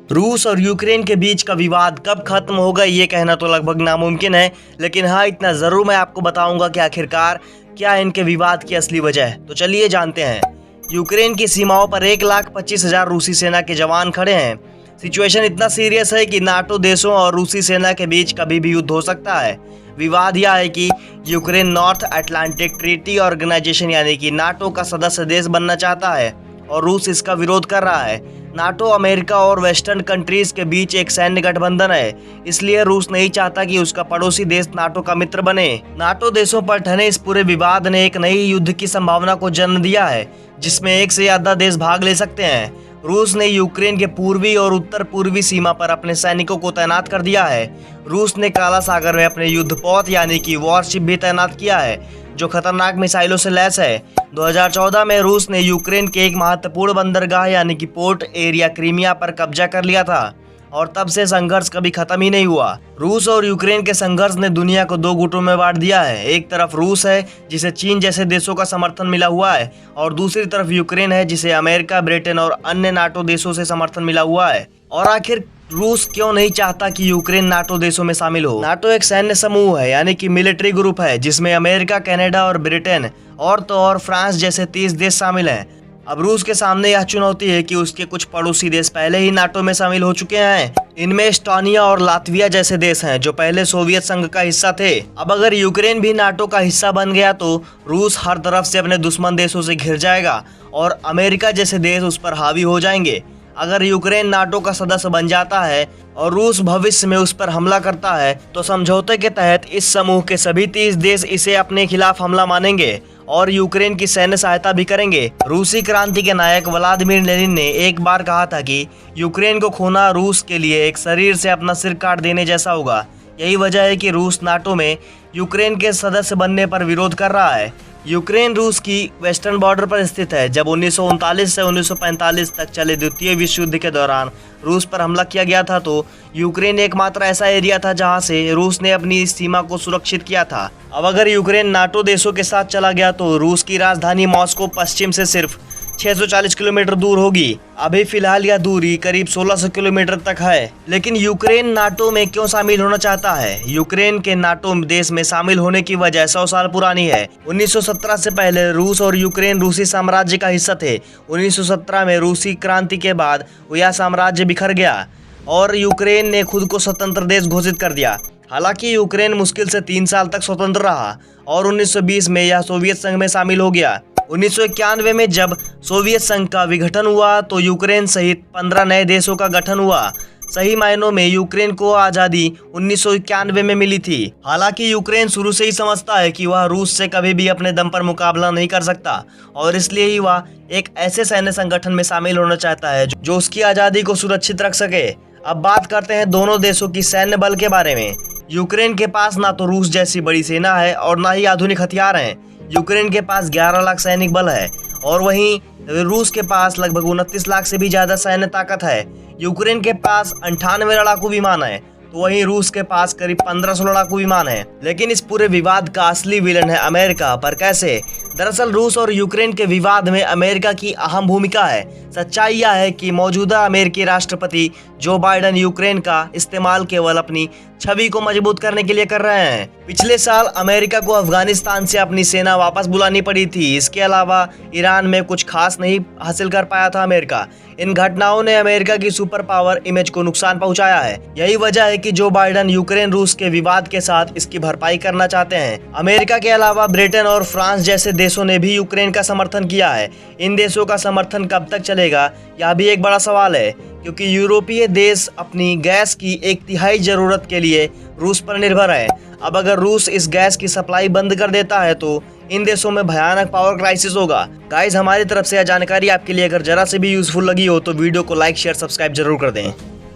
रूस और यूक्रेन के बीच का विवाद कब खत्म होगा ये कहना तो लगभग नामुमकिन है, लेकिन हाँ इतना ज़रूर मैं आपको बताऊंगा कि आखिरकार क्या है इनके विवाद की असली वजह। तो चलिए जानते हैं। यूक्रेन की सीमाओं पर 1,25,000 रूसी सेना के जवान खड़े हैं। सिचुएशन इतना सीरियस है कि नाटो देशों और रूसी सेना के बीच कभी भी युद्ध हो सकता है। विवाद यह है कि Ukraine North Atlantic Treaty Organization यानी कि नाटो का सदस्य देश बनना चाहता है और रूस इसका विरोध कर रहा है। नाटो अमेरिका और वेस्टर्न कंट्रीज के बीच एक सैन्य गठबंधन है, इसलिए रूस नहीं चाहता कि उसका पड़ोसी देश नाटो का मित्र बने। नाटो देशों पर ठने इस पूरे विवाद ने एक नई युद्ध की संभावना को जन्म दिया है, जिसमें एक से ज्यादा देश भाग ले सकते हैं। रूस ने यूक्रेन के पूर्वी और उत्तर पूर्वी सीमा पर अपने सैनिकों को तैनात कर दिया है। रूस ने काला सागर में अपने युद्धपोत यानी कि वॉरशिप भी तैनात किया है, जो खतरनाक मिसाइलों से लैस है। 2014 में रूस ने यूक्रेन के एक महत्वपूर्ण बंदरगाह यानी कि पोर्ट एरिया क्रीमिया पर कब्जा कर लिया था और तब से संघर्ष कभी खत्म ही नहीं हुआ। रूस और यूक्रेन के संघर्ष ने दुनिया को दो गुटों में बांट दिया है। एक तरफ रूस है जिसे चीन जैसे देशों का समर्थन मिला हुआ है और दूसरी तरफ यूक्रेन है जिसे अमेरिका, ब्रिटेन और अन्य नाटो देशों से समर्थन मिला हुआ है। और आखिर रूस क्यों नहीं चाहता कि यूक्रेन नाटो देशों में शामिल हो? नाटो एक सैन्य समूह है यानी कि मिलिट्री ग्रुप है जिसमें अमेरिका, कनाडा और ब्रिटेन और तो और फ्रांस जैसे 30 देश शामिल हैं। अब रूस के सामने यह चुनौती है कि उसके कुछ पड़ोसी देश पहले ही नाटो में शामिल हो चुके हैं। इनमें एस्टोनिया और लातविया जैसे देश हैं जो पहले सोवियत संघ का हिस्सा थे। अब अगर यूक्रेन भी नाटो का हिस्सा बन गया तो रूस हर तरफ से अपने दुश्मन देशों से घिर जाएगा और अमेरिका जैसे देश उस पर हावी हो जाएंगे। अगर यूक्रेन नाटो का सदस्य बन जाता है और रूस भविष्य में उस पर हमला करता है तो समझौते के तहत इस समूह के सभी 30 देश इसे अपने खिलाफ हमला मानेंगे और यूक्रेन की सैन्य सहायता भी करेंगे। रूसी क्रांति के नायक व्लादिमीर लेनिन ने एक बार कहा था कि यूक्रेन को खोना रूस के लिए एक शरीर से अपना सिर काट देने जैसा होगा। यही वजह है कि रूस नाटो में यूक्रेन के सदस्य बनने पर विरोध कर रहा है। यूक्रेन रूस की वेस्टर्न बॉर्डर पर स्थित है। जब 1939 से 1945 तक चले द्वितीय विश्व युद्ध के दौरान रूस पर हमला किया गया था तो यूक्रेन एकमात्र ऐसा एरिया था जहां से रूस ने अपनी सीमा को सुरक्षित किया था। अब अगर यूक्रेन नाटो देशों के साथ चला गया तो रूस की राजधानी मॉस्को पश्चिम से सिर्फ 640 किलोमीटर दूर होगी। अभी फिलहाल यह दूरी करीब 1600 किलोमीटर तक है। लेकिन यूक्रेन नाटो में क्यों शामिल होना चाहता है? यूक्रेन के नाटो देश में शामिल होने की वजह 100 साल पुरानी है। 1917 से पहले रूस और यूक्रेन रूसी साम्राज्य का हिस्सा थे। 1917 में रूसी क्रांति के बाद यह साम्राज्य बिखर गया और यूक्रेन ने खुद को स्वतंत्र देश घोषित कर दिया। हालांकि यूक्रेन मुश्किल से 3 साल तक स्वतंत्र रहा और 1920 में यह सोवियत संघ में शामिल हो गया। 1991 में जब सोवियत संघ का विघटन हुआ तो यूक्रेन सहित 15 नए देशों का गठन हुआ। सही मायनों में यूक्रेन को आज़ादी 1991 में मिली थी। हालांकि यूक्रेन शुरू से ही समझता है कि वह रूस से कभी भी अपने दम पर मुकाबला नहीं कर सकता और इसलिए ही वह एक ऐसे सैन्य संगठन में शामिल होना चाहता है जो उसकी आज़ादी को सुरक्षित रख सके। अब बात करते हैं दोनों देशों की सैन्य बल के बारे में। यूक्रेन के पास ना तो रूस जैसी बड़ी सेना है और ना ही आधुनिक हथियार हैं। यूक्रेन के पास 11 लाख सैनिक बल है और वहीं रूस के पास लगभग 29 लाख से भी ज्यादा सैन्य ताकत है। यूक्रेन के पास 98 लड़ाकू विमान है तो वहीं रूस के पास करीब 1500 लड़ाकू विमान है। लेकिन इस पूरे विवाद का असली विलन है अमेरिका। पर कैसे? दरअसल रूस और यूक्रेन के विवाद में अमेरिका की अहम भूमिका है। सच्चाई यह है कि मौजूदा अमेरिकी राष्ट्रपति जो बाइडेन यूक्रेन का इस्तेमाल केवल अपनी छवि को मजबूत करने के लिए कर रहे हैं। पिछले साल अमेरिका को अफगानिस्तान से अपनी सेना वापस बुलानी पड़ी थी। इसके अलावा ईरान में कुछ खास नहीं हासिल कर पाया था अमेरिका। इन घटनाओं ने अमेरिका की सुपर पावर इमेज को नुकसान पहुंचाया है। यही वजह है कि जो बाइडेन यूक्रेन रूस के विवाद के साथ इसकी भरपाई करना चाहते हैं। अमेरिका के अलावा ब्रिटेन और फ्रांस जैसे देशों ने भी यूक्रेन का समर्थन किया है। इन देशों का समर्थन कब तक चलेगा यह भी एक बड़ा सवाल है, क्योंकि यूरोपीय देश अपनी गैस की 1/3 जरूरत के लिए रूस पर निर्भर है। अब अगर रूस इस गैस की सप्लाई बंद कर देता है तो इन देशों में भयानक पावर क्राइसिस होगा। गाइस, हमारी तरफ से यह जानकारी आपके लिए अगर जरा से भी यूजफुल लगी हो तो वीडियो को लाइक, शेयर, सब्सक्राइब जरूर कर दें।